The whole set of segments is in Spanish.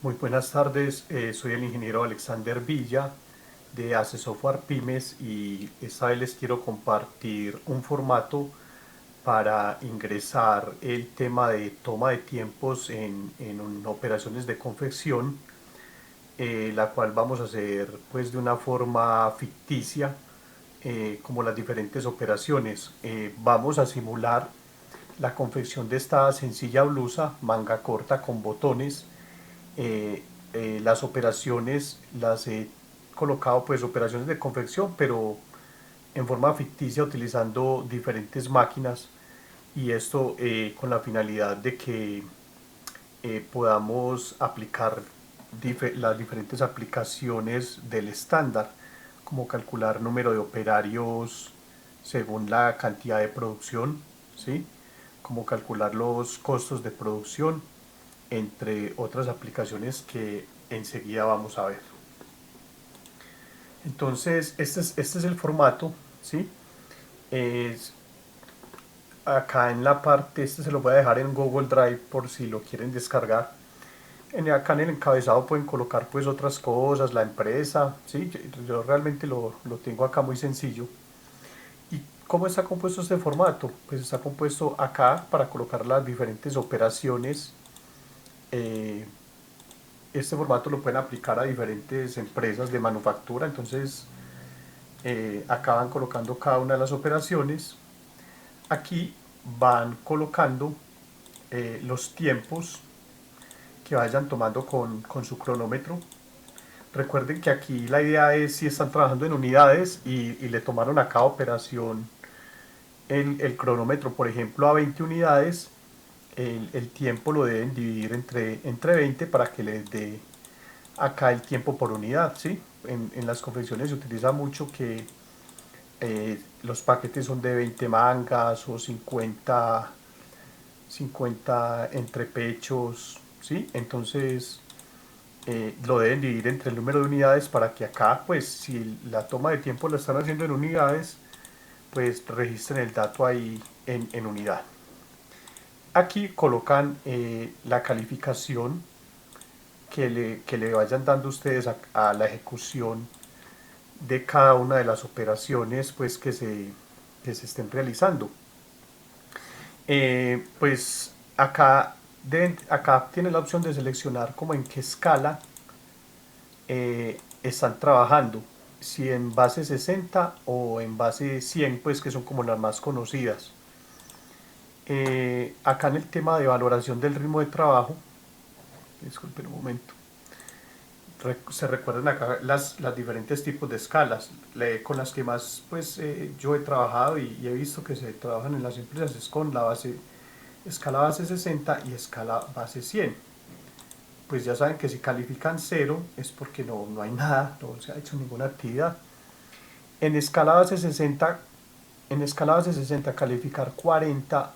Muy buenas tardes, soy el ingeniero Alexander Villa de ACE Software Pymes y esta vez les quiero compartir un formato para ingresar el tema de toma de tiempos en operaciones de confección, la cual vamos a hacer pues de una forma ficticia, como las diferentes operaciones. Vamos a simular la confección de esta sencilla blusa, manga corta con botones. eh, las operaciones las he colocado, pues operaciones de confección, pero en forma ficticia utilizando diferentes máquinas, y esto con la finalidad de que podamos aplicar las diferentes aplicaciones del estándar, como calcular número de operarios según la cantidad de producción, ¿sí? Como calcular los costos de producción, entre otras aplicaciones que enseguida vamos a ver. Entonces, este es el formato, ¿sí? Es, acá en la parte, este se lo voy a dejar en Google Drive por si lo quieren descargar. Acá en el encabezado pueden colocar pues otras cosas, la empresa, ¿sí? Yo realmente lo tengo acá muy sencillo. ¿Y cómo está compuesto este formato? Pues está compuesto acá para colocar las diferentes operaciones. eh, este formato lo pueden aplicar a diferentes empresas de manufactura, entonces acaban colocando cada una de las operaciones. Aquí van colocando los tiempos que vayan tomando con su cronómetro. Recuerden que aquí la idea es si están trabajando en unidades y le tomaron a cada operación el cronómetro, por ejemplo, a 20 unidades, el tiempo lo deben dividir entre 20 para que les dé acá el tiempo por unidad, ¿sí? En las confecciones se utiliza mucho que los paquetes son de 20 mangas o 50 entrepechos, ¿sí? Entonces lo deben dividir entre el número de unidades para que acá, pues si la toma de tiempo la están haciendo en unidades, pues registren el dato ahí en unidad. Aquí colocan la calificación que le vayan dando ustedes a la ejecución de cada una de las operaciones pues que se estén realizando. Pues acá tienen la opción de seleccionar como en qué escala están trabajando, si en base 60 o en base 100, pues que son como las más conocidas. Acá en el tema de valoración del ritmo de trabajo, disculpen un momento, se recuerdan acá las diferentes tipos de escalas, con las que más pues yo he trabajado y he visto que se trabajan en las empresas es con la escala base 60 y escala base 100. Pues ya saben que si califican cero es porque no hay nada, no se ha hecho ninguna actividad. En escala base 60, en escala base 60 calificar 40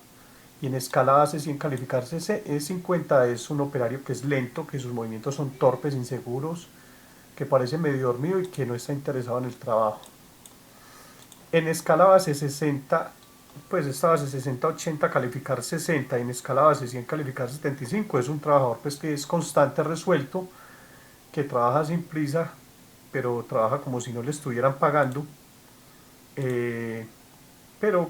y en escala base 100 calificar 50 es un operario que es lento, que sus movimientos son torpes, inseguros, que parece medio dormido y que no está interesado en el trabajo. En escala base 60, pues esta base 60-80 calificar 60 y en escala base 100 calificar 75 es un trabajador pues que es constante, resuelto, que trabaja sin prisa, pero trabaja como si no le estuvieran pagando, eh, pero,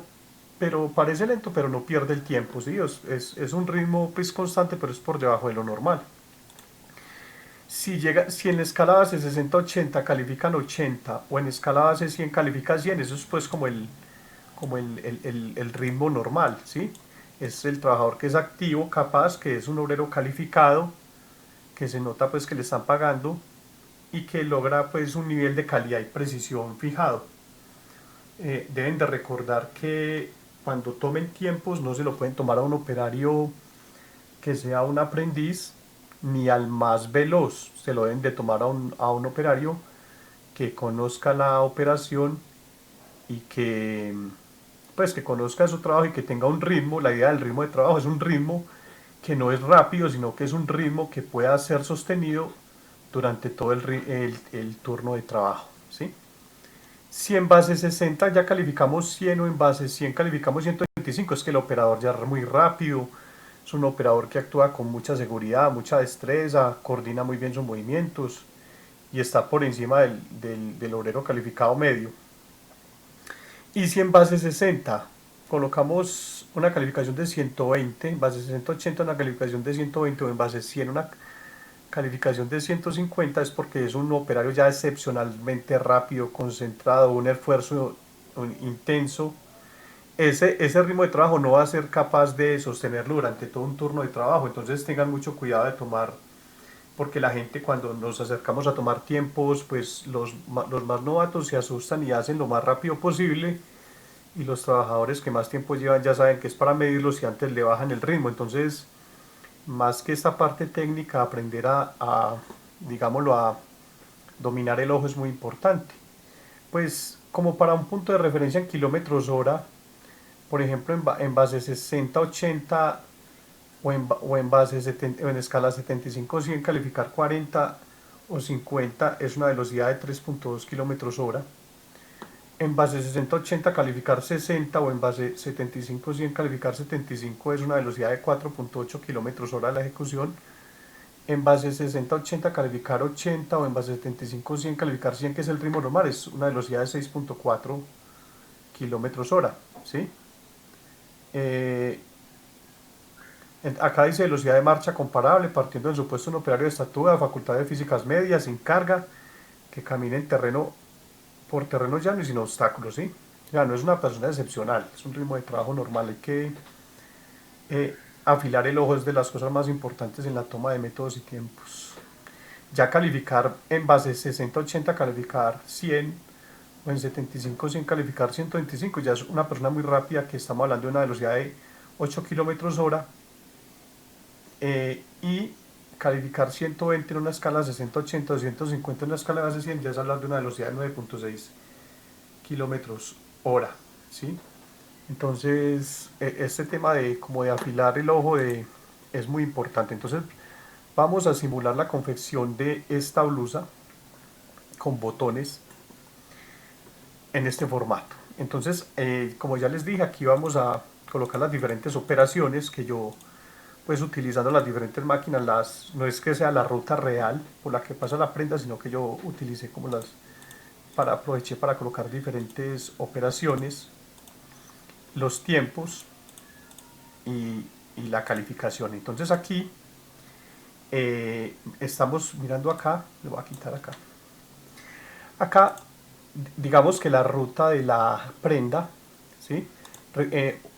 pero parece lento, pero no pierde el tiempo, ¿sí? Es un ritmo pues constante, pero es por debajo de lo normal. Si en la escala base 60-80 califican 80 o en escala base 100 califica 100, eso es pues como el ritmo normal, ¿sí? Es el trabajador que es activo, capaz, que es un obrero calificado, que se nota pues que le están pagando y que logra pues un nivel de calidad y precisión fijado. Deben de recordar que cuando tomen tiempos no se lo pueden tomar a un operario que sea un aprendiz ni al más veloz, se lo deben de tomar a un operario que conozca la operación y que pues que conozca su trabajo y que tenga un ritmo. La idea del ritmo de trabajo es un ritmo que no es rápido, sino que es un ritmo que pueda ser sostenido durante todo el turno de trabajo, ¿sí? Si en base 60 ya calificamos 100 o en base 100 calificamos 125, es que el operador ya es muy rápido, Es un operador que actúa con mucha seguridad, mucha destreza, coordina muy bien sus movimientos y está por encima del obrero calificado medio. Y si en base 60 colocamos una calificación de 120, en base 60-80 una calificación de 120 o en base 100 una calificación de 150, es porque es un operario ya excepcionalmente rápido, concentrado, un esfuerzo intenso. Ese ritmo de trabajo no va a ser capaz de sostenerlo durante todo un turno de trabajo, entonces tengan mucho cuidado de tomar, porque la gente cuando nos acercamos a tomar tiempos, pues los más novatos se asustan y hacen lo más rápido posible, y los trabajadores que más tiempo llevan ya saben que es para medirlos y antes le bajan el ritmo. Entonces, más que esta parte técnica, aprender digámoslo, a dominar el ojo es muy importante. Pues como para un punto de referencia en kilómetros hora, por ejemplo en base 60-80 o en base 70, o en escala 75-100 calificar 40 o 50 es una velocidad de 3.2 kilómetros hora. En base 60-80 calificar 60 o en base 75-100 calificar 75 es una velocidad de 4.8 kilómetros hora de la ejecución. En base 60-80 calificar 80 o en base 75-100 calificar 100, que es el ritmo normal, es una velocidad de 6.4 kilómetros hora. ¿Sí? Eh, Acá dice velocidad de marcha comparable, partiendo del supuesto un operario de estatura, facultades físicas medias, sin carga, que camine en por terreno llano y sin obstáculos, ¿sí? O sea, no es una persona excepcional, es un ritmo de trabajo normal. Hay que afilar el ojo, es de las cosas más importantes en la toma de métodos y tiempos. Ya calificar en base 60-80, calificar 100, o en 75-100 calificar 125, ya es una persona muy rápida, que estamos hablando de una velocidad de 8 kilómetros hora, y calificar 120 en una escala 60-80 o 150 en una escala de base 100, ya es hablar de una velocidad de 9.6 kilómetros hora, ¿sí? Entonces, este tema de como de afilar el ojo es muy importante. Entonces, vamos a simular la confección de esta blusa con botones en este formato. Entonces, como ya les dije, aquí vamos a colocar las diferentes operaciones que yo, pues utilizando las diferentes máquinas, no es que sea la ruta real por la que pasa la prenda, sino que yo utilicé como aproveché para colocar diferentes operaciones, los tiempos y la calificación. Entonces aquí estamos mirando acá, le voy a quitar acá. Acá, digamos que la ruta de la prenda, ¿sí?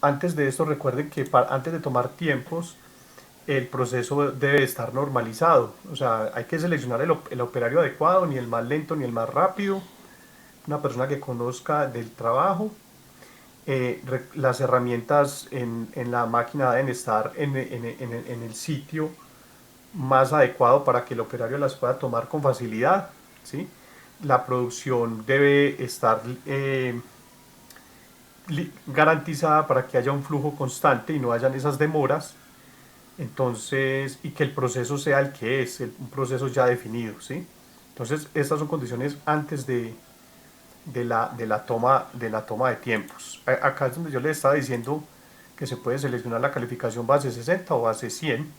Antes de esto recuerden que antes de tomar tiempos, el proceso debe estar normalizado. O sea, hay que seleccionar el operario adecuado, ni el más lento ni el más rápido, una persona que conozca del trabajo. Las herramientas en la máquina deben estar en el sitio más adecuado para que el operario las pueda tomar con facilidad, ¿sí? La producción debe estar garantizada para que haya un flujo constante y no hayan esas demoras. Entonces, y que el proceso sea el que es, un proceso ya definido, ¿sí? Entonces, estas son condiciones antes de la toma de tiempos. Acá es donde yo les estaba diciendo que se puede seleccionar la calificación base 60 o base 100.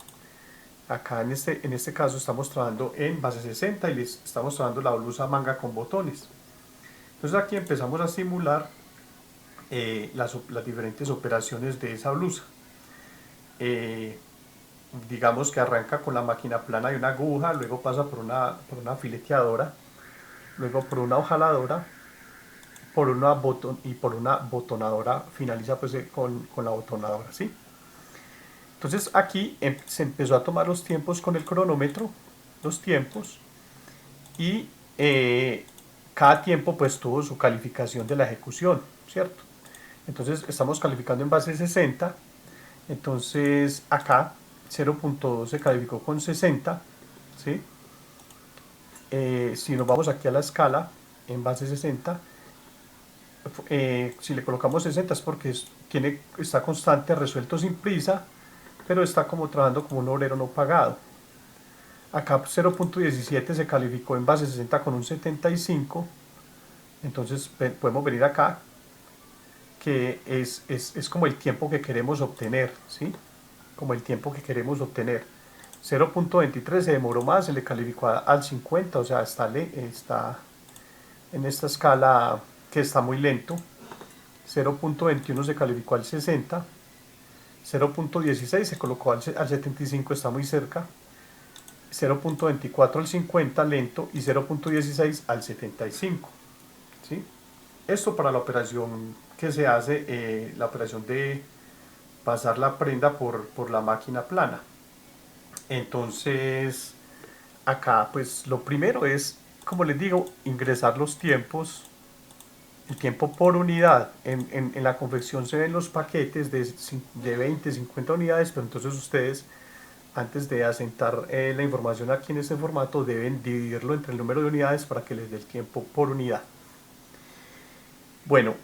Acá en este caso estamos trabajando en base 60 y les estamos trabajando la blusa manga con botones. Entonces aquí empezamos a simular las diferentes operaciones de esa blusa. Digamos que arranca con la máquina plana y una aguja, luego pasa por una fileteadora, luego por una hojaladora, por una botonadora, finaliza pues con la botonadora, ¿sí? Entonces aquí se empezó a tomar los tiempos con el cronómetro, los tiempos, y cada tiempo pues tuvo su calificación de la ejecución, ¿cierto? Entonces estamos calificando en base 60, entonces acá 0.2 se calificó con 60, ¿sí? Si nos vamos aquí a la escala en base 60, si le colocamos 60 es porque está constante, resuelto sin prisa, pero está como trabajando como un obrero no pagado. Acá 0.17 se calificó en base 60 con un 75, entonces podemos venir acá, que es como el tiempo que queremos obtener, ¿sí? como el tiempo que queremos obtener. 0.23 se demoró más, se le calificó al 50, o sea, está en esta escala que está muy lento. 0.21 se calificó al 60, 0.16 se colocó al 75, está muy cerca, 0.24 al 50 lento y 0.16 al 75. ¿Sí? Esto para la operación que se hace, la operación de pasar la prenda por la máquina plana. Entonces, acá pues lo primero es, como les digo, ingresar los tiempos, el tiempo por unidad. En la confección se ven los paquetes de 20, 50 unidades, pero entonces ustedes, antes de asentar la información aquí en este formato, deben dividirlo entre el número de unidades para que les dé el tiempo por unidad. Bueno,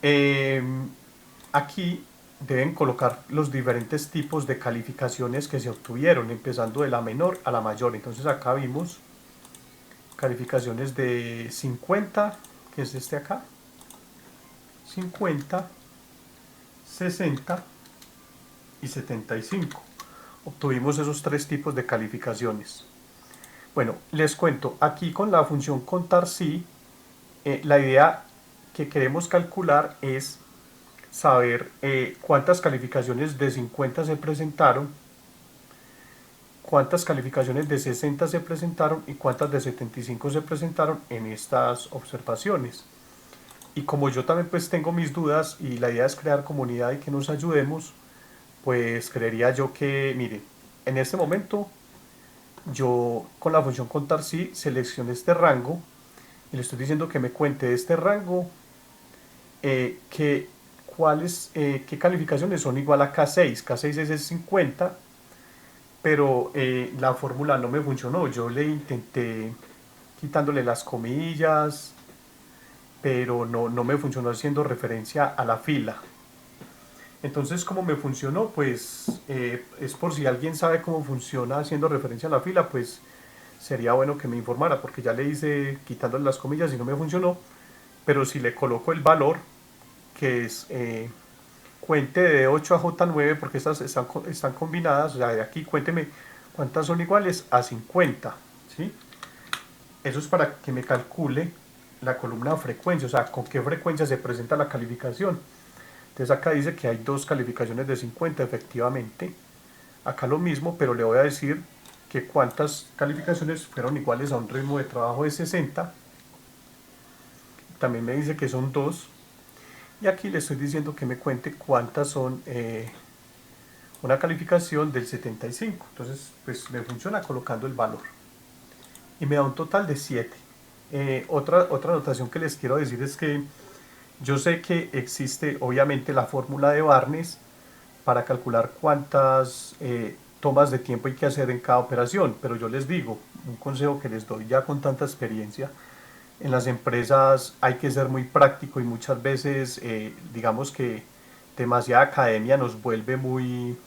aquí deben colocar los diferentes tipos de calificaciones que se obtuvieron, empezando de la menor a la mayor. Entonces acá vimos calificaciones de 50, que es este acá, 50, 60 y 75. Obtuvimos esos tres tipos de calificaciones. Bueno, les cuento, aquí con la función contar sí, la idea que queremos calcular es saber cuántas calificaciones de 50 se presentaron, cuántas calificaciones de 60 se presentaron y cuántas de 75 se presentaron en estas observaciones. Y como yo también pues tengo mis dudas y la idea es crear comunidad y que nos ayudemos, pues creería yo que, miren, en este momento yo con la función contar sí seleccioné este rango y le estoy diciendo que me cuente de este rango qué calificaciones son igual a K6. K6 es 50, pero la fórmula no me funcionó. Yo le intenté quitándole las comillas, pero no me funcionó haciendo referencia a la fila. Entonces, ¿cómo me funcionó? Pues es por si alguien sabe cómo funciona haciendo referencia a la fila, pues sería bueno que me informara, porque ya le hice quitándole las comillas y no me funcionó. Pero si le coloco el valor, que es cuente de 8 a J9, porque estas están combinadas, o sea, de aquí cuénteme cuántas son iguales a 50, ¿sí? Eso es para que me calcule la columna frecuencia, o sea, con qué frecuencia se presenta la calificación. Entonces acá dice que hay dos calificaciones de 50, efectivamente. Acá lo mismo, pero le voy a decir que cuántas calificaciones fueron iguales a un ritmo de trabajo de 60. También me dice que son dos. Y aquí le estoy diciendo que me cuente cuántas son una calificación del 75. Entonces, pues me funciona colocando el valor. Y me da un total de 7. Otra anotación que les quiero decir es que yo sé que existe obviamente la fórmula de Barnes para calcular cuántas tomas de tiempo hay que hacer en cada operación, pero yo les digo, un consejo que les doy ya con tanta experiencia, en las empresas hay que ser muy práctico y muchas veces digamos que demasiada academia nos vuelve muy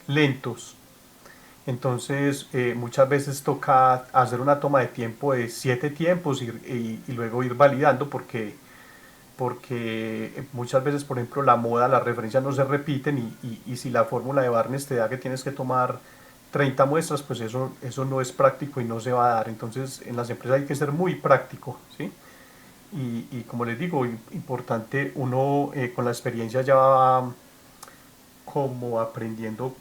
lentos. Entonces muchas veces toca hacer una toma de tiempo de 7 tiempos y luego ir validando porque muchas veces, por ejemplo, la moda, las referencias no se repiten y si la fórmula de Barnes te da que tienes que tomar 30 muestras, pues eso no es práctico y no se va a dar. Entonces en las empresas hay que ser muy práctico, ¿sí? Y como les digo, importante, uno con la experiencia ya va como aprendiendo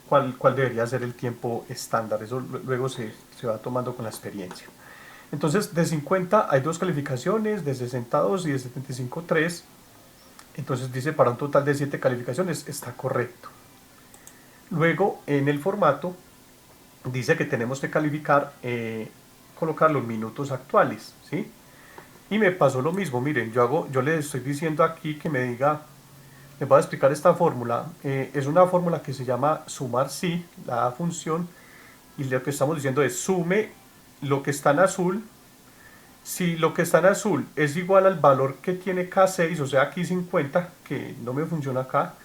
cuál debería ser el tiempo estándar. Eso luego se va tomando con la experiencia. Entonces, de 50 hay dos calificaciones, de 62 y de 75, 3. Entonces dice para un total de 7 calificaciones, está correcto. Luego, en el formato, dice que tenemos que calificar, colocar los minutos actuales, ¿sí? Y me pasó lo mismo, miren, yo le estoy diciendo aquí que me diga, les voy a explicar esta fórmula. Es una fórmula que se llama sumar sí, la función, y lo que estamos diciendo es sume lo que está en azul. Si lo que está en azul es igual al valor que tiene K6, o sea aquí 50, que no me funciona acá,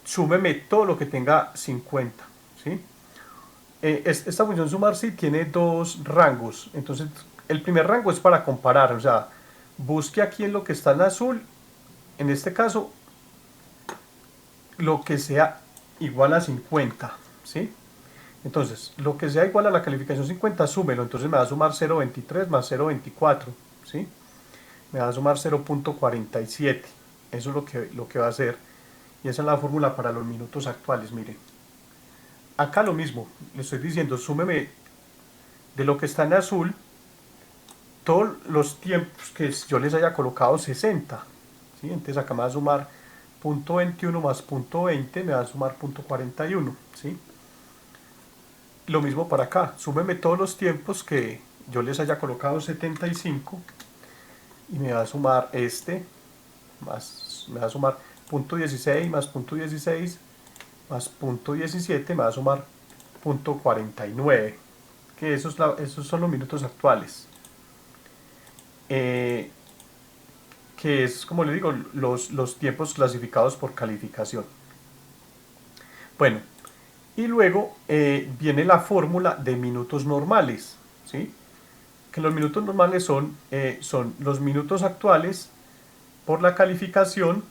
súmeme todo lo que tenga 50, ¿sí? Esta función sumar sí tiene dos rangos. Entonces el primer rango es para comparar, o sea, busque aquí en lo que está en azul, en este caso, lo que sea igual a 50, ¿sí? Entonces, lo que sea igual a la calificación 50, súmelo. Entonces me va a sumar 0,23 más 0,24, ¿sí? Me va a sumar 0,47. Eso es lo que va a hacer. Y esa es la fórmula para los minutos actuales, miren. Acá lo mismo, le estoy diciendo, súmeme de lo que está en azul, todos los tiempos que yo les haya colocado 60, ¿sí? Entonces acá me va a sumar punto 21 más punto 20, me va a sumar punto 41, ¿sí? Lo mismo para acá, súmeme todos los tiempos que yo les haya colocado 75 y me va a sumar me va a sumar punto 16 más punto 16 más punto 17, me va a sumar punto 49, que esos son los minutos actuales. Que es, como le digo, los tiempos clasificados por calificación. Bueno, y luego viene la fórmula de minutos normales, ¿sí? Que los minutos normales son los minutos actuales por la calificación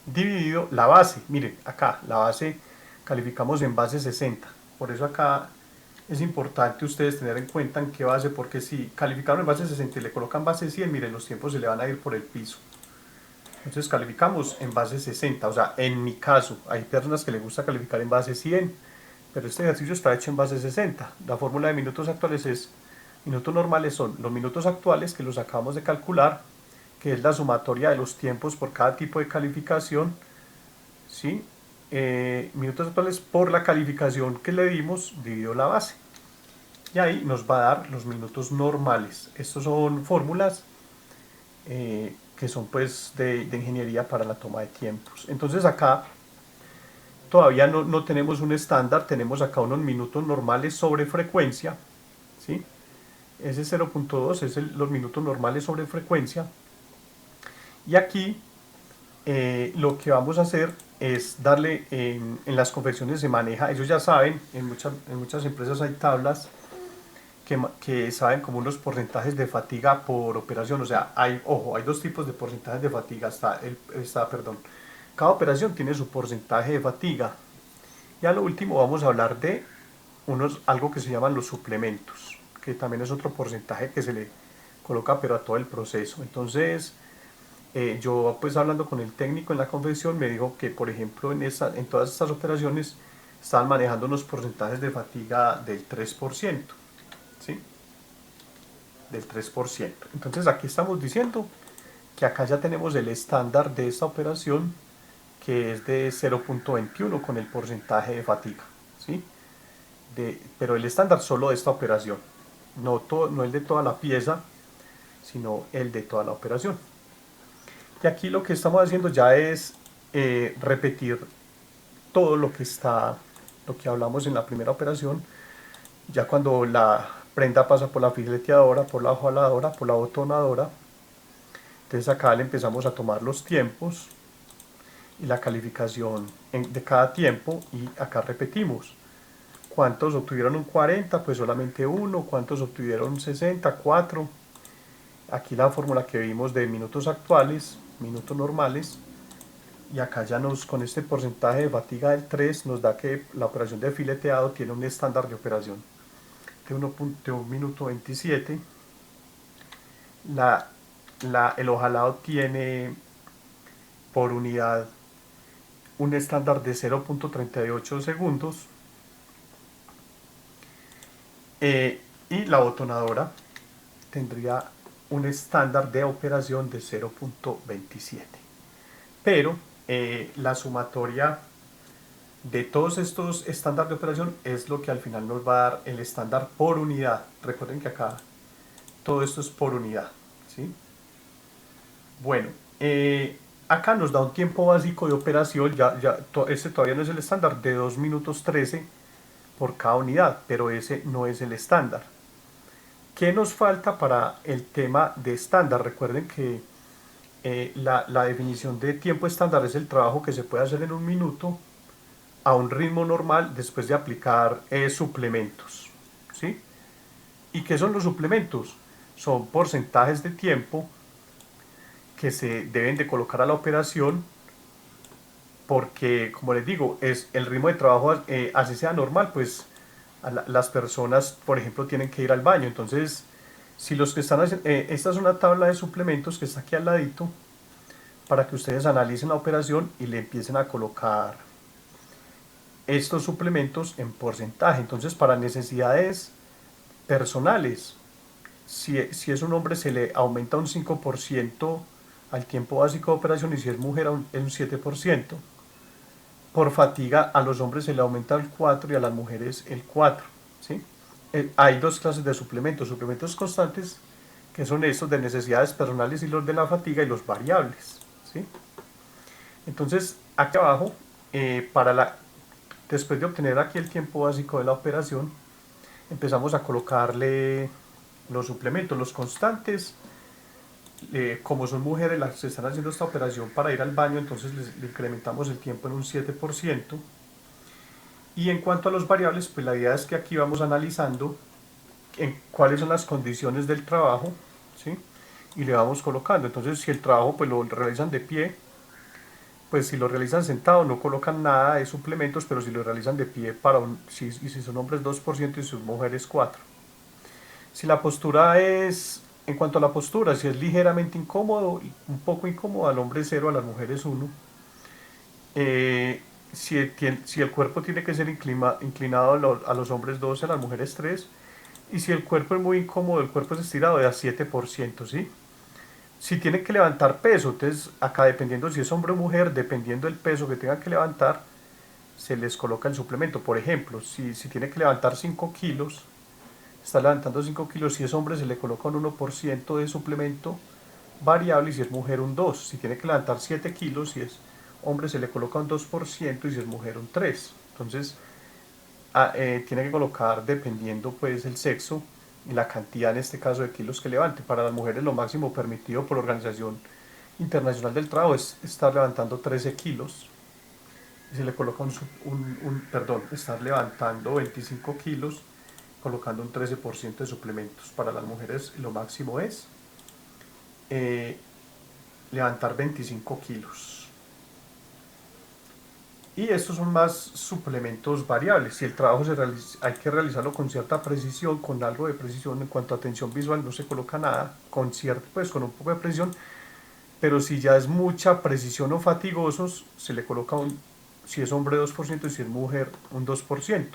dividido la base. Miren, acá la base calificamos en base 60. Por eso acá es importante ustedes tener en cuenta en qué base, porque si calificaron en base 60 y le colocan base 100, miren, los tiempos se le van a ir por el piso. Entonces calificamos en base 60, o sea, en mi caso, hay personas que les gusta calificar en base 100, pero este ejercicio está hecho en base 60. La fórmula de minutos actuales es, minutos normales son los minutos actuales que los acabamos de calcular, que es la sumatoria de los tiempos por cada tipo de calificación, ¿sí? Minutos actuales por la calificación que le dimos dividido la base. Y ahí nos va a dar los minutos normales. Estos son fórmulas que son pues de ingeniería para la toma de tiempos. Entonces acá todavía no tenemos un estándar, tenemos acá unos minutos normales sobre frecuencia, ¿sí? Ese 0,2 es los minutos normales sobre frecuencia. Y aquí lo que vamos a hacer es darle, en las conversiones se maneja, ellos ya saben, en muchas empresas hay tablas que saben como unos porcentajes de fatiga por operación. O sea, ojo, hay dos tipos de porcentajes de fatiga. Cada operación tiene su porcentaje de fatiga. Y a lo último vamos a hablar de algo que se llaman los suplementos, que también es otro porcentaje que se le coloca pero a todo el proceso. Entonces, yo pues hablando con el técnico en la convención me dijo que por ejemplo en todas estas operaciones estaban manejando unos porcentajes de fatiga del 3%, ¿sí? Del 3%. Entonces aquí estamos diciendo que acá ya tenemos el estándar de esta operación, que es de 0,21 con el porcentaje de fatiga, ¿sí? Pero el estándar solo de esta operación, no el de toda la pieza, sino el de toda la operación. Y aquí lo que estamos haciendo ya es repetir todo lo que hablamos en la primera operación, ya cuando la prenda pasa por la fileteadora, por la ojaladora, por la botonadora. Entonces acá le empezamos a tomar los tiempos y la calificación de cada tiempo, y acá repetimos. ¿Cuántos obtuvieron un 40? Pues solamente uno. ¿Cuántos obtuvieron 60? 4. Aquí la fórmula que vimos de minutos actuales, minutos normales, y acá ya con este porcentaje de fatiga del 3 nos da que la operación de fileteado tiene un estándar de operación de 1 minuto 27. El hojalado tiene por unidad un estándar de 0,38 segundos, y la botonadora tendría un estándar de operación de 0,27. Pero la sumatoria de todos estos estándares de operación es lo que al final nos va a dar el estándar por unidad. Recuerden que acá todo esto es por unidad, ¿sí? Bueno, acá nos da un tiempo básico de operación, este todavía no es el estándar, de 2 minutos 13 por cada unidad, pero ese no es el estándar. ¿Qué nos falta para el tema de estándar? Recuerden que la definición de tiempo estándar es el trabajo que se puede hacer en un minuto a un ritmo normal después de aplicar suplementos, ¿sí? ¿Y qué son los suplementos? Son porcentajes de tiempo que se deben de colocar a la operación porque, como les digo, es el ritmo de trabajo, así sea normal, pues las personas, por ejemplo, tienen que ir al baño. Entonces, si los que están haciendo, esta es una tabla de suplementos que está aquí al ladito, para que ustedes analicen la operación y le empiecen a colocar estos suplementos en porcentaje. Entonces, para necesidades personales, si es un hombre se le aumenta un 5% al tiempo básico de operación, y si es mujer es un 7%. Por fatiga a los hombres se le aumenta el 4% y a las mujeres el 4%. ¿Sí? Hay dos clases de suplementos: suplementos constantes, que son estos de necesidades personales, y los de la fatiga, y los variables. ¿Sí? Entonces, aquí abajo, después de obtener aquí el tiempo básico de la operación, empezamos a colocarle los suplementos. Los constantes, como son mujeres las que están haciendo esta operación para ir al baño, entonces le incrementamos el tiempo en un 7%. Y en cuanto a los variables, pues la idea es que aquí vamos analizando cuáles son las condiciones del trabajo, ¿sí? Y le vamos colocando. Entonces, si el trabajo pues lo realizan de pie, pues si lo realizan sentado no colocan nada de suplementos, pero si lo realizan de pie, y si son hombres 2% y si son mujeres 4%. Si la postura es, en cuanto a la postura, si es ligeramente incómodo, un poco incómodo, al hombre 0, a las mujeres 1. Si el cuerpo tiene que ser inclinado a los hombres 12, a las mujeres 3. Y si el cuerpo es muy incómodo, el cuerpo es estirado, de a 7%, ¿sí? Si tiene que levantar peso, entonces acá, dependiendo si es hombre o mujer, dependiendo del peso que tenga que levantar, se les coloca el suplemento. Por ejemplo, si tiene que levantar 5 kilos, está levantando 5 kilos, si es hombre se le coloca un 1% de suplemento variable, y si es mujer un 2%. Si tiene que levantar 7 kilos, si es hombre se le coloca un 2%, y si es mujer un 3%. Entonces, tiene que colocar, dependiendo pues el sexo y la cantidad, en este caso, de kilos que levante. Para las mujeres lo máximo permitido por la Organización Internacional del Trabajo es estar levantando 13 kilos, y se le coloca estar levantando 25 kilos, colocando un 13% de suplementos. Para las mujeres lo máximo es eh, levantar 25 kilos. Y estos son más suplementos variables. Si el trabajo hay que realizarlo con cierta precisión, con algo de precisión. En cuanto a atención visual no se coloca nada, con un poco de precisión. Pero si ya es mucha precisión o fatigosos, se le coloca si es hombre 2%, y si es mujer un 2%.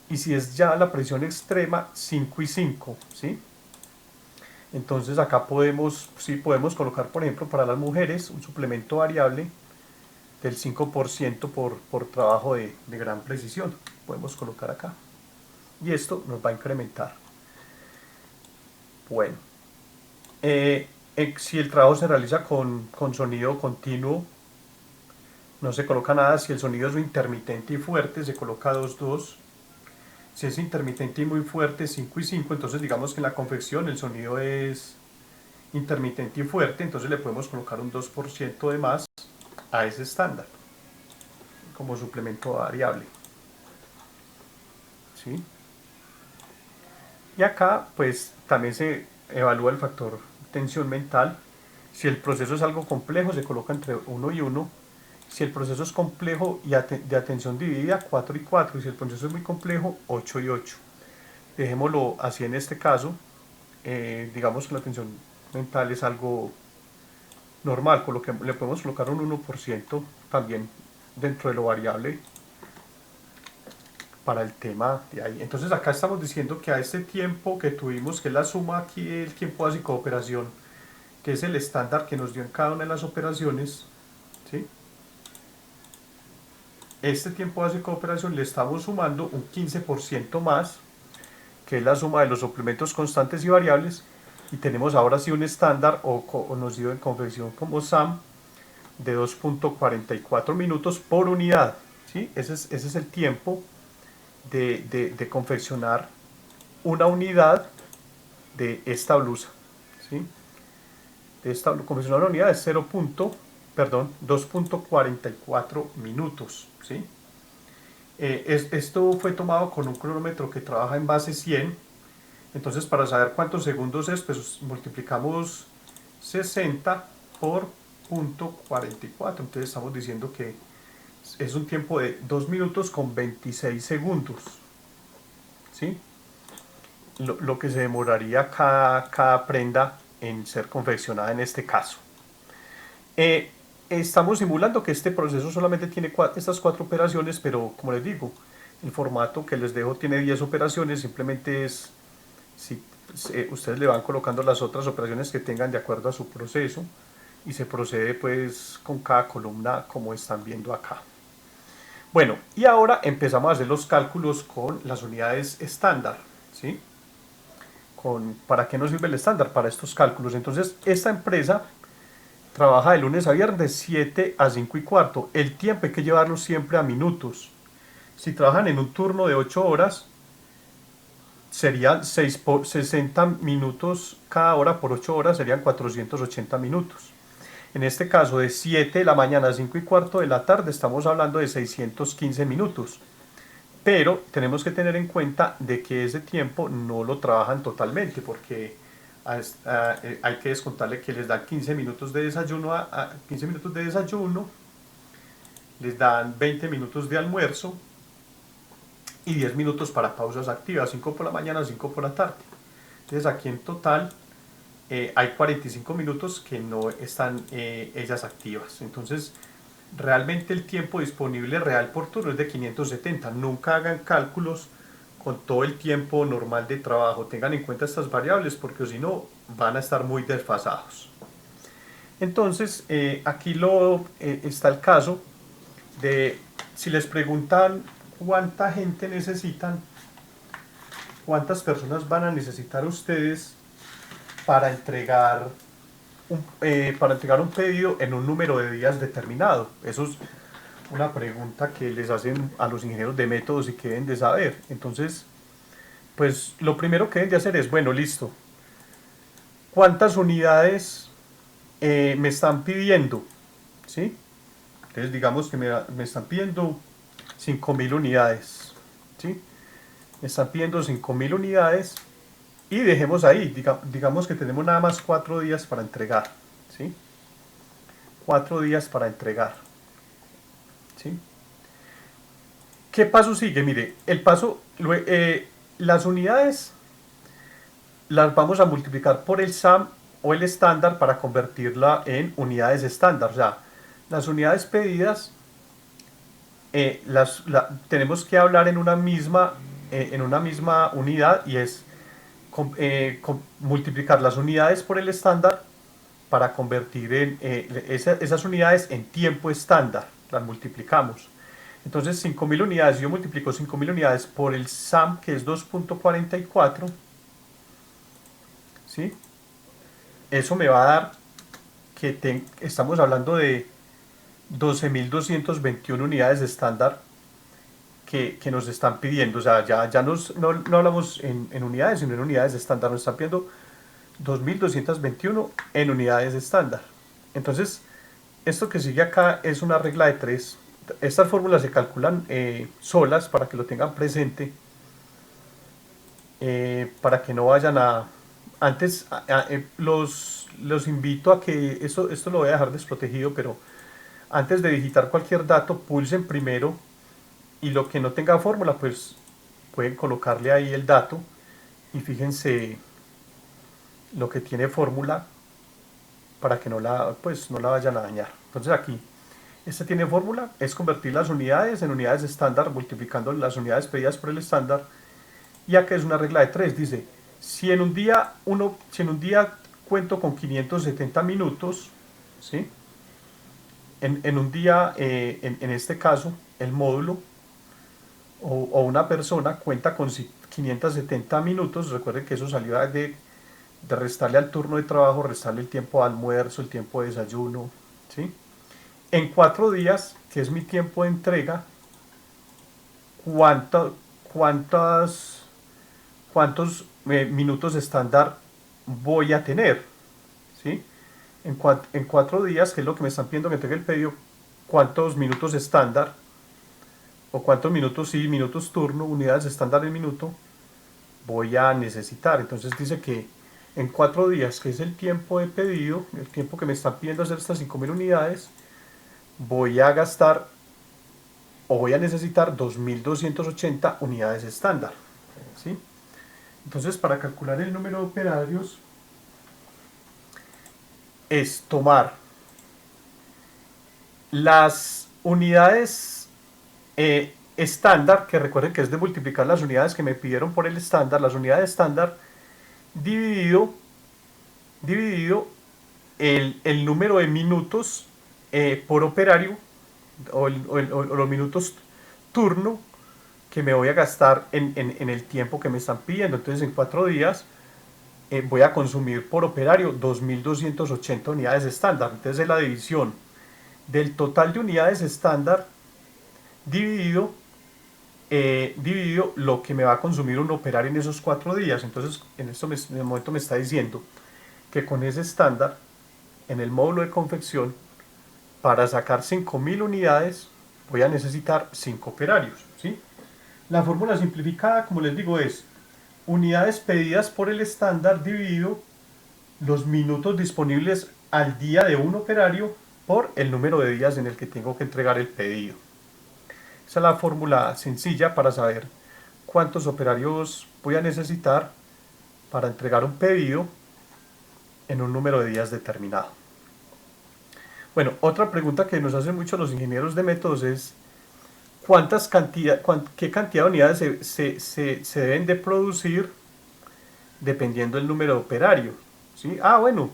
Y si es ya la presión extrema, 5 y 5, ¿sí? Entonces acá podemos colocar, por ejemplo, para las mujeres un suplemento variable del 5% por trabajo de gran precisión. Podemos colocar acá. Y esto nos va a incrementar. Bueno, si el trabajo se realiza con sonido continuo, no se coloca nada. Si el sonido es intermitente y fuerte, se coloca 2,2. Si es intermitente y muy fuerte, 5 y 5. Entonces digamos que en la confección el sonido es intermitente y fuerte, entonces le podemos colocar un 2% de más a ese estándar como suplemento variable. ¿Sí? Y acá pues también se evalúa el factor tensión mental. Si el proceso es algo complejo, se coloca entre 1 y 1. Si el proceso es complejo y de atención dividida, 4 y 4. Y si el proceso es muy complejo, 8 y 8. Dejémoslo así en este caso. Digamos que la tensión mental es algo normal, con lo que le podemos colocar un 1% también dentro de lo variable para el tema de ahí. Entonces acá estamos diciendo que a este tiempo que tuvimos, que es la suma aquí del tiempo básico de operación, que es el estándar que nos dio en cada una de las operaciones, ¿sí? Este tiempo básico de operación le estamos sumando un 15% más, que es la suma de los suplementos constantes y variables, y tenemos ahora sí un estándar, o nos dio en confección como SAM, de 2,44 minutos por unidad. ¿Sí? Ese es el tiempo de confeccionar una unidad de esta blusa. ¿Sí? Confeccionar una unidad es 2,44 minutos. ¿Sí? Esto fue tomado con un cronómetro que trabaja en base 100. Entonces, para saber cuántos segundos es, pues multiplicamos 60 por 0,44. Entonces estamos diciendo que es un tiempo de 2 minutos con 26 segundos, ¿sí? Lo que se demoraría cada prenda en ser confeccionada en este caso. Eh, Estamos simulando que este proceso solamente tiene estas 4 operaciones, pero como les digo, el formato que les dejo tiene 10 operaciones, simplemente es si ustedes le van colocando las otras operaciones que tengan de acuerdo a su proceso y se procede pues con cada columna como están viendo acá. Bueno, y ahora empezamos a hacer los cálculos con las unidades estándar, ¿sí? ¿Para qué nos sirve el estándar? Para estos cálculos. Entonces, esta empresa trabaja de lunes a viernes de 7 a 5 y cuarto. El tiempo hay que llevarlo siempre a minutos. Si trabajan en un turno de 8 horas, serían 6 por 60 minutos cada hora por 8 horas, serían 480 minutos. En este caso, de 7 de la mañana a 5 y cuarto de la tarde, estamos hablando de 615 minutos. Pero tenemos que tener en cuenta de que ese tiempo no lo trabajan totalmente, porque hay que descontarle que les dan 15 minutos de desayuno, 15 minutos de desayuno, les dan 20 minutos de almuerzo y 10 minutos para pausas activas, 5 por la mañana, 5 por la tarde. Entonces aquí en total hay 45 minutos que no están ellas activas. Entonces realmente el tiempo disponible real por turno es de 570. Nunca hagan cálculos con todo el tiempo normal de trabajo. Tengan en cuenta estas variables porque si no van a estar muy desfasados. Entonces aquí está el caso de si les preguntan cuánta gente necesitan, cuántas personas van a necesitar ustedes para entregar un pedido en un número de días determinado. Eso es una pregunta que les hacen a los ingenieros de métodos y que deben de saber. Entonces, pues lo primero que deben de hacer es, bueno, listo, ¿cuántas unidades me están pidiendo? ¿Sí? Entonces digamos que me están pidiendo 5.000 unidades. ¿Sí? Me están pidiendo 5.000 unidades y dejemos ahí, digamos que tenemos nada más 4 días para entregar. ¿Sí? 4 días para entregar. ¿Sí? ¿Qué paso sigue? Mire, el paso, las unidades las vamos a multiplicar por el SAM o el estándar para convertirla en unidades estándar. O sea, las unidades pedidas tenemos que hablar en una misma unidad y es multiplicar las unidades por el estándar para convertir esas unidades en tiempo estándar. Las multiplicamos. Entonces 5.000 unidades, yo multiplico 5.000 unidades por el SAM, que es 2.44, ¿sí? Eso me va a dar que estamos hablando de 12.221 unidades estándar que nos están pidiendo. O sea, ya no hablamos en unidades, sino en unidades estándar. Nos están pidiendo 2.221 en unidades estándar. Entonces, esto que sigue acá es una regla de 3. Estas fórmulas se calculan solas para que lo tengan presente, para que no vayan a... Antes, los invito a que, esto lo voy a dejar desprotegido, pero antes de digitar cualquier dato, pulsen primero y lo que no tenga fórmula, pues pueden colocarle ahí el dato y fíjense lo que tiene fórmula para que pues, no la vayan a dañar. Entonces aquí, este tiene fórmula, es convertir las unidades en unidades estándar multiplicando las unidades pedidas por el estándar. Y acá es una regla de 3, dice, si en un día cuento con 570 minutos, ¿sí? En un día, en este caso, el módulo o una persona cuenta con 570 minutos, recuerden que eso salió de restarle al turno de trabajo, restarle el tiempo de almuerzo, el tiempo de desayuno, ¿sí? En 4 días, que es mi tiempo de entrega, ¿cuántos minutos estándar voy a tener? ¿Sí? En 4 días, que es lo que me están pidiendo que entregue el pedido, ¿cuántos minutos estándar? O cuántos minutos, sí, minutos turno, unidades estándar en minuto, voy a necesitar. Entonces dice que en 4 días, que es el tiempo de pedido, el tiempo que me están pidiendo hacer estas 5.000 unidades, voy a gastar o voy a necesitar 2280 unidades estándar, ¿sí? Entonces, para calcular el número de operarios es tomar las unidades estándar, que recuerden que es de multiplicar las unidades que me pidieron por el estándar, las unidades estándar, dividido el número de minutos por operario, o los minutos turno que me voy a gastar en el tiempo que me están pidiendo. Entonces, en 4 días voy a consumir por operario 2280 unidades estándar. Entonces, es la división del total de unidades estándar dividido lo que me va a consumir un operario en esos 4 días. Entonces, en el momento me está diciendo que con ese estándar, en el módulo de confección, para sacar 5000 unidades, voy a necesitar 5 operarios, ¿sí? La fórmula simplificada, como les digo, es unidades pedidas por el estándar dividido los minutos disponibles al día de un operario por el número de días en el que tengo que entregar el pedido. Esa es la fórmula sencilla para saber cuántos operarios voy a necesitar para entregar un pedido en un número de días determinado. Bueno, otra pregunta que nos hacen mucho los ingenieros de métodos es qué cantidad de unidades se deben de producir dependiendo del número de operarios, ¿sí? Bueno,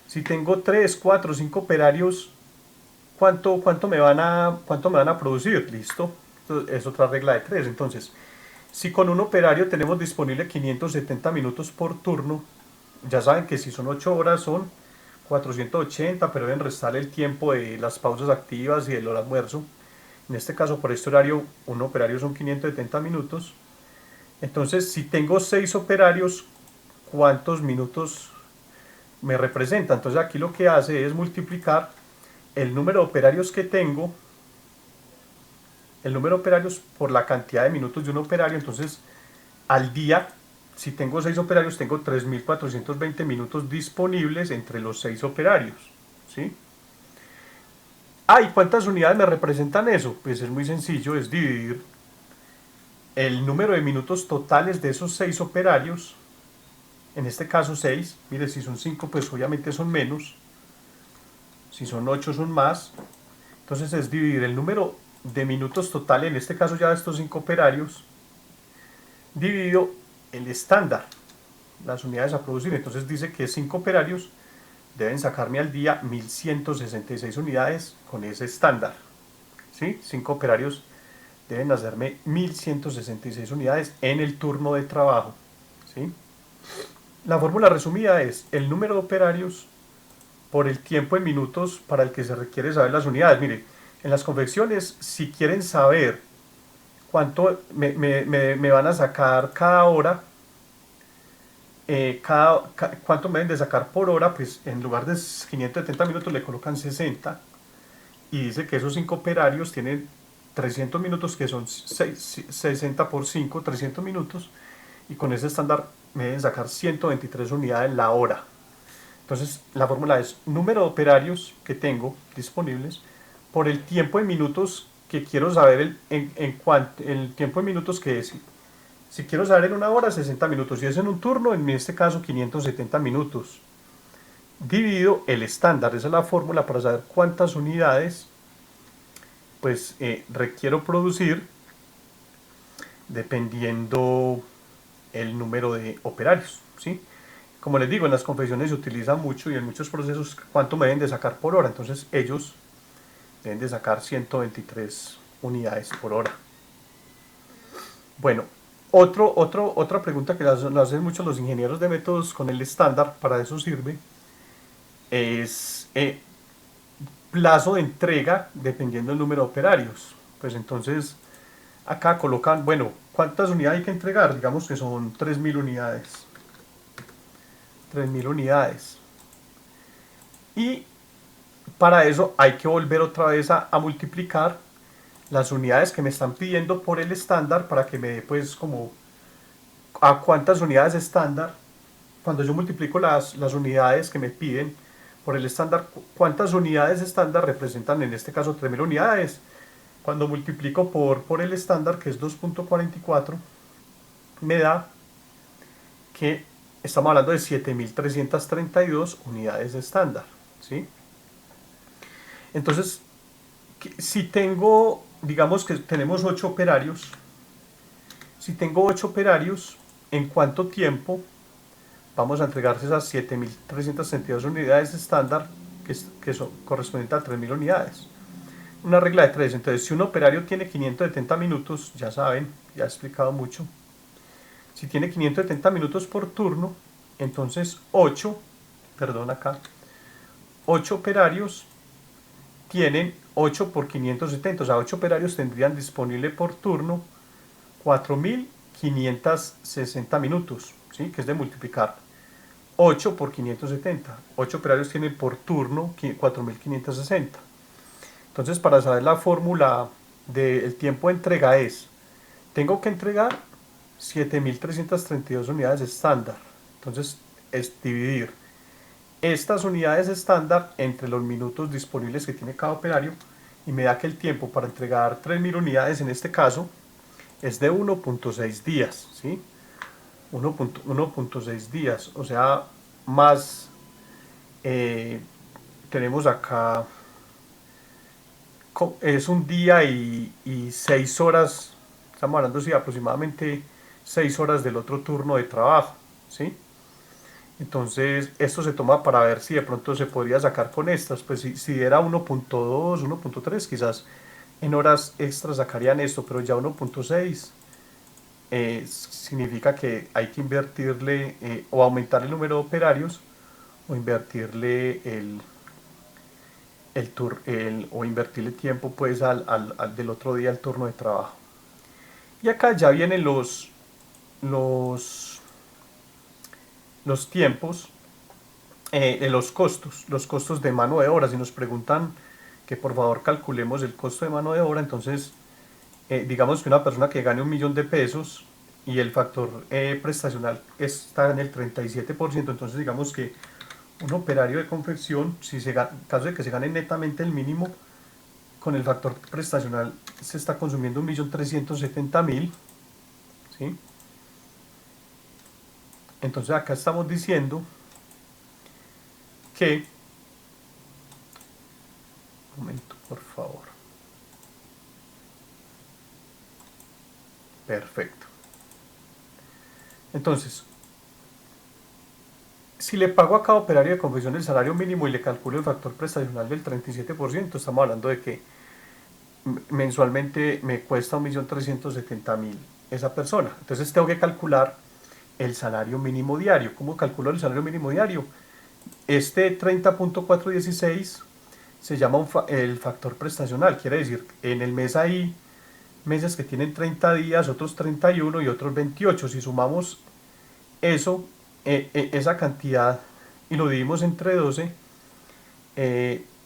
si tengo 3, 4, 5 operarios, ¿cuánto me van a producir? Listo, entonces, es otra regla de 3. Entonces, si con un operario tenemos disponible 570 minutos por turno, ya saben que si son 8 horas son 480, pero deben restar el tiempo de las pausas activas y del almuerzo. En este caso, por este horario, un operario son 570 minutos. Entonces, si tengo 6 operarios, ¿cuántos minutos me representa? Entonces, aquí lo que hace es multiplicar el número de operarios que tengo, el número de operarios por la cantidad de minutos de un operario. Entonces, al día, si tengo 6 operarios, tengo 3420 minutos disponibles entre los 6 operarios, ¿sí? ¿Y cuántas unidades me representan eso? Pues es muy sencillo, es dividir el número de minutos totales de esos 6 operarios, en este caso 6, mire, si son 5 pues obviamente son menos, si son 8 son más. Entonces es dividir el número de minutos total, en este caso ya de estos 5 operarios, dividido el estándar, las unidades a producir. Entonces dice que 5 operarios deben sacarme al día 1166 unidades con ese estándar, ¿sí? 5 operarios deben hacerme 1166 unidades en el turno de trabajo, ¿sí? La fórmula resumida es el número de operarios por el tiempo en minutos para el que se requiere saber las unidades. Mire, en las confecciones, si quieren saber cuánto me van a sacar cada hora, cuánto me deben de sacar por hora, pues en lugar de 570 minutos le colocan 60 y dice que esos 5 operarios tienen 300 minutos, que son 60 por 5, 300 minutos, y con ese estándar me deben sacar 123 unidades la hora. Entonces la fórmula es número de operarios que tengo disponibles por el tiempo en minutos que quiero saber, el tiempo en minutos que es. Si quiero saber en una hora, 60 minutos. Si es en un turno, en este caso 570 minutos. Dividido el estándar. Esa es la fórmula para saber cuántas unidades pues requiero producir dependiendo el número de operarios, ¿sí? Como les digo, en las confecciones se utiliza mucho y en muchos procesos cuánto me deben de sacar por hora. Entonces ellos deben de sacar 123 unidades por hora. Bueno, otra pregunta que nos hacen muchos los ingenieros de métodos con el estándar, para eso sirve, es plazo de entrega dependiendo del número de operarios. Pues entonces acá colocan, bueno, ¿cuántas unidades hay que entregar? Digamos que son 3000 unidades. 3000 unidades. Y para eso hay que volver otra vez a multiplicar las unidades que me están pidiendo por el estándar para que me dé pues como a cuántas unidades estándar. Cuando yo multiplico las unidades que me piden por el estándar, cuántas unidades estándar representan en este caso 3000 unidades. cuando multiplico por el estándar, que es 2.44, me da que estamos hablando de 7.332 unidades de estándar, ¿sí? Entonces, si tengo, digamos que tenemos 8 operarios, si tengo 8 operarios, ¿en cuánto tiempo vamos a entregarse esas 7.332 unidades de estándar que son correspondientes a 3.000 unidades? Una regla de 3. Entonces, si un operario tiene 570 minutos, ya saben, ya he explicado mucho, si tiene 570 minutos por turno, entonces 8 operarios tienen 8 por 570, o sea, 8 operarios tendrían disponible por turno 4.560 minutos, ¿sí? Que es de multiplicar 8 por 570. 8 operarios tienen por turno 4.560. Entonces, para saber la fórmula del tiempo de entrega es, tengo que entregar 7.332 unidades estándar. Entonces, es dividir estas unidades estándar entre los minutos disponibles que tiene cada operario y me da que el tiempo para entregar 3.000 unidades en este caso es de 1.6 días, ¿sí? 1.6 días, o sea, más tenemos acá, es un día y 6 horas, estamos hablando de aproximadamente 6 horas del otro turno de trabajo, ¿sí? Entonces, esto se toma para ver si de pronto se podría sacar con estas. Pues si era 1.2, 1.3, quizás en horas extras sacarían esto, pero ya 1.6 significa que hay que invertirle o aumentar el número de operarios o invertirle o invertirle tiempo pues al del otro día al turno de trabajo. Y acá ya vienen los, los tiempos los costos de mano de obra. Si nos preguntan que por favor calculemos el costo de mano de obra, entonces digamos que una persona que gane 1.000.000 de pesos y el factor prestacional está en el 37%, entonces digamos que un operario de confección, si en caso de que se gane netamente el mínimo, con el factor prestacional se está consumiendo 1.370.000, ¿sí? Entonces acá estamos diciendo que, un momento por favor, perfecto. Entonces, si le pago a cada operario de confección el salario mínimo y le calculo el factor prestacional del 37%, estamos hablando de que mensualmente me cuesta 1.370.000 esa persona. Entonces tengo que calcular el salario mínimo diario. ¿Cómo calculo el salario mínimo diario? Este 30.416 se llama el factor prestacional. Quiere decir, en el mes hay meses que tienen 30 días, otros 31 y otros 28. Si sumamos eso, esa cantidad y lo dividimos entre 12,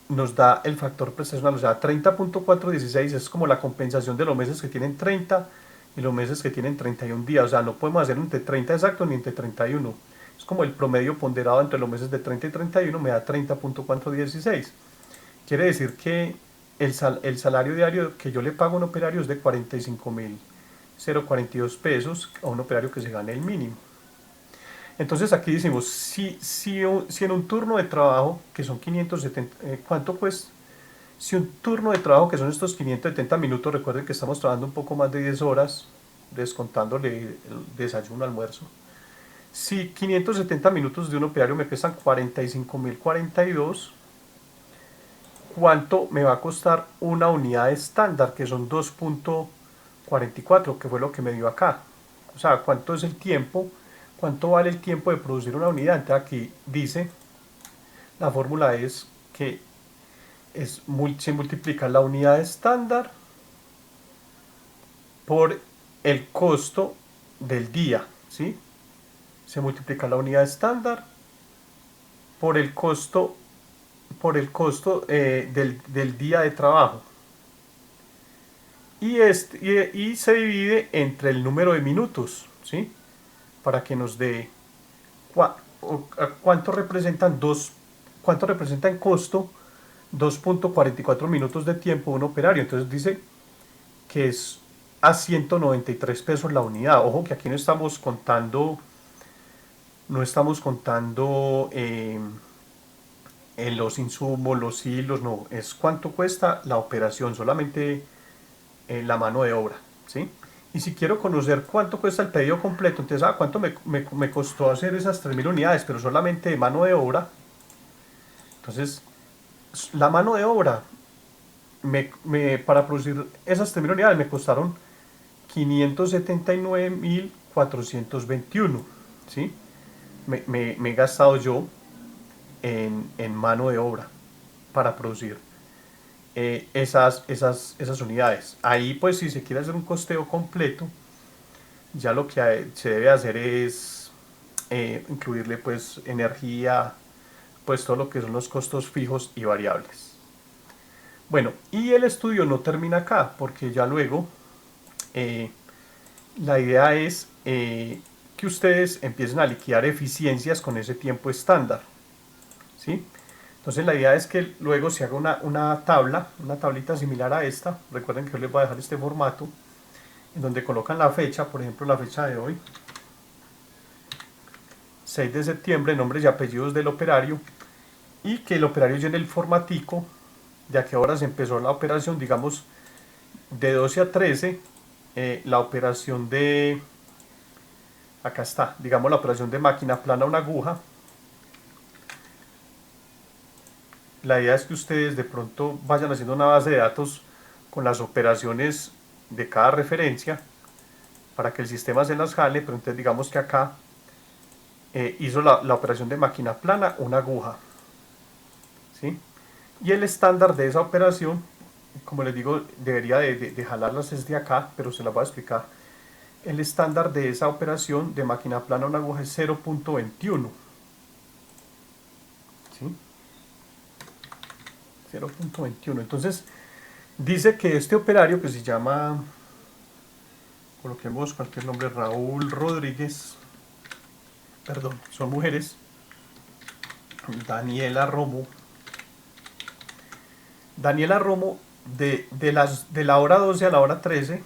nos da el factor prestacional. O sea, 30.416 es como la compensación de los meses que tienen 30 y los meses que tienen 31 días. O sea, no podemos hacer entre 30 exacto ni entre 31. Es como el promedio ponderado entre los meses de 30 y 31 me da 30.416. Quiere decir que el salario diario que yo le pago a un operario es de 45.042 pesos a un operario que se gane el mínimo. Entonces aquí decimos, si en un turno de trabajo, que son 570, ¿cuánto pues? Si un turno de trabajo, que son estos 570 minutos, recuerden que estamos trabajando un poco más de 10 horas, descontándole el desayuno, almuerzo. Si 570 minutos de un operario me pesan 45.042, ¿cuánto me va a costar una unidad estándar? Que son 2.44, que fue lo que me dio acá. O sea, ¿cuánto es el tiempo? ¿Cuánto vale el tiempo de producir una unidad? Entonces aquí dice, la fórmula es que se multiplica la unidad estándar por el costo del día, ¿sí? Se multiplica la unidad estándar por el costo del día de trabajo y se divide entre el número de minutos, ¿sí? Para que nos dé cuánto representa en costo 2.44 minutos de tiempo un operario. Entonces dice que es a 193 pesos la unidad. Ojo que aquí no estamos contando, en los insumos, los hilos, no, es cuánto cuesta la operación, solamente la mano de obra, ¿sí? Y si quiero conocer cuánto cuesta el pedido completo, entonces, cuánto me costó hacer esas 3.000 unidades, pero solamente de mano de obra. Entonces, la mano de obra, para producir esas 3.000 unidades me costaron 579.421, ¿sí? Me he gastado yo en mano de obra para producir esas unidades. Ahí pues si se quiere hacer un costeo completo, ya lo que se debe hacer es incluirle pues energía, pues todo lo que son los costos fijos y variables. Bueno, y el estudio no termina acá, porque ya luego eh, la idea es que ustedes empiecen a liquidar eficiencias con ese tiempo estándar, ¿sí? Entonces la idea es que luego se haga una tablita similar a esta. Recuerden que yo les voy a dejar este formato, en donde colocan la fecha, por ejemplo la fecha de hoy, 6 de septiembre, nombres y apellidos del operario, y que el operario llene el formatico de a qué hora se empezó la operación, digamos de 12 a 13, la operación de, acá está, digamos la operación de máquina plana a una aguja. La idea es que ustedes de pronto vayan haciendo una base de datos con las operaciones de cada referencia para que el sistema se las jale, pero entonces digamos que acá hizo la operación de máquina plana una aguja, ¿sí? Y el estándar de esa operación, como les digo, debería de jalarlas desde acá, pero se las voy a explicar. El estándar de esa operación de máquina plana una aguja es 0.21, ¿sí? 0.21. Entonces dice que este operario, que se llama, coloquemos cualquier nombre, Raúl Rodríguez, perdón, son mujeres, Daniela Romo, de la hora 12 a la hora 13,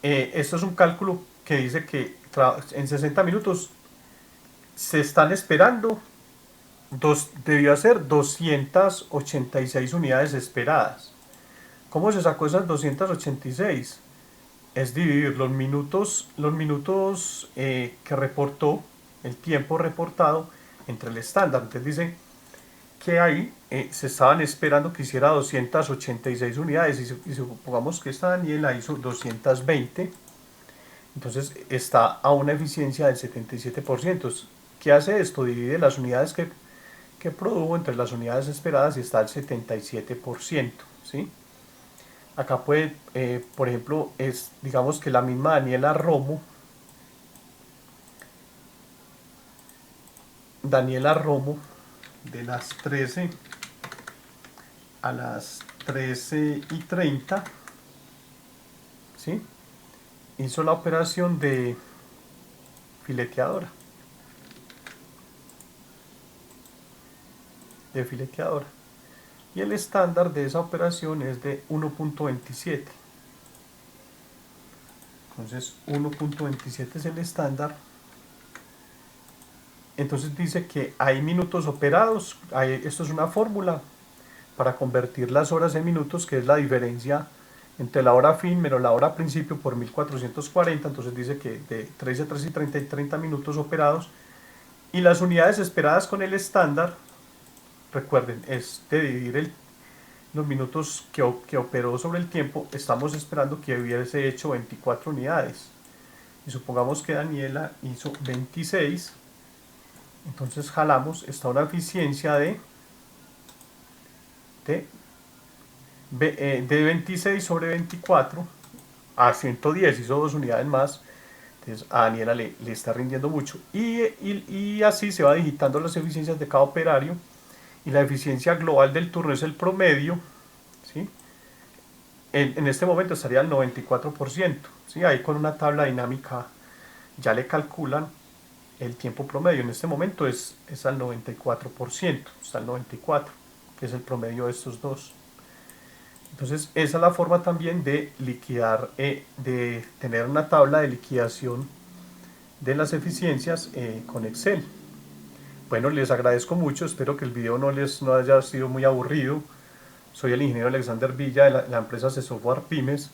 esto es un cálculo que dice que en 60 minutos se están esperando, debió ser 286 unidades esperadas. ¿Cómo se sacó esas 286? Es dividir los minutos que reportó, el tiempo reportado entre el estándar. Entonces dice que ahí se estaban esperando que hiciera 286 unidades y supongamos que esta Daniela hizo 220, entonces está a una eficiencia del 77%. ¿Qué hace esto? Divide las unidades que produjo entre las unidades esperadas y está al 77%, ¿sí? Acá puede, por ejemplo, digamos que la misma Daniela Romo, de las 13 a las 13:30, ¿sí? Hizo la operación de fileteadora. Y el estándar de esa operación es de 1.27. Entonces 1.27 es el estándar. Entonces dice que hay minutos operados. Esto es una fórmula para convertir las horas en minutos, que es la diferencia entre la hora fin menos la hora principio por 1440. Entonces dice que de 13 a 13 y 30 y 30 minutos operados. Y las unidades esperadas con el estándar, recuerden, es de dividir los minutos que operó sobre el tiempo. Estamos esperando que hubiese hecho 24 unidades. Y supongamos que Daniela hizo 26. Entonces jalamos, está una eficiencia de 26 sobre 24 a 110, hizo 2 unidades más. Entonces a Daniela le está rindiendo mucho. Y así se va digitando las eficiencias de cada operario. Y la eficiencia global del turno es el promedio, ¿sí? En este momento estaría al 94%, ¿sí? Ahí con una tabla dinámica ya le calculan el tiempo promedio. En este momento es al 94%, está al 94%, que es el promedio de estos dos. Entonces esa es la forma también de liquidar, de tener una tabla de liquidación de las eficiencias con Excel. Bueno, les agradezco mucho, espero que el video no haya sido muy aburrido. Soy el ingeniero Alexander Villa de la empresa de software Pymes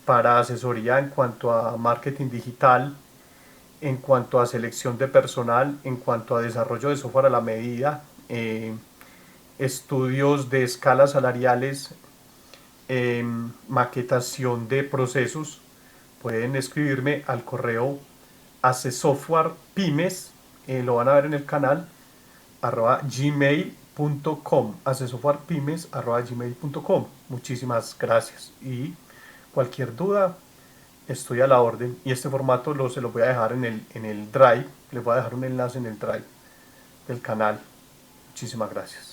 para asesoría en cuanto a marketing digital, en cuanto a selección de personal, en cuanto a desarrollo de software a la medida, estudios de escalas salariales, maquetación de procesos. Pueden escribirme al correo asesoftwarepymes, lo van a ver en el canal, @gmail.com, asesoftwarepymes@gmail.com. Muchísimas gracias y cualquier duda estoy a la orden, y este formato se lo voy a dejar en el Drive, les voy a dejar un enlace en el Drive del canal. Muchísimas gracias.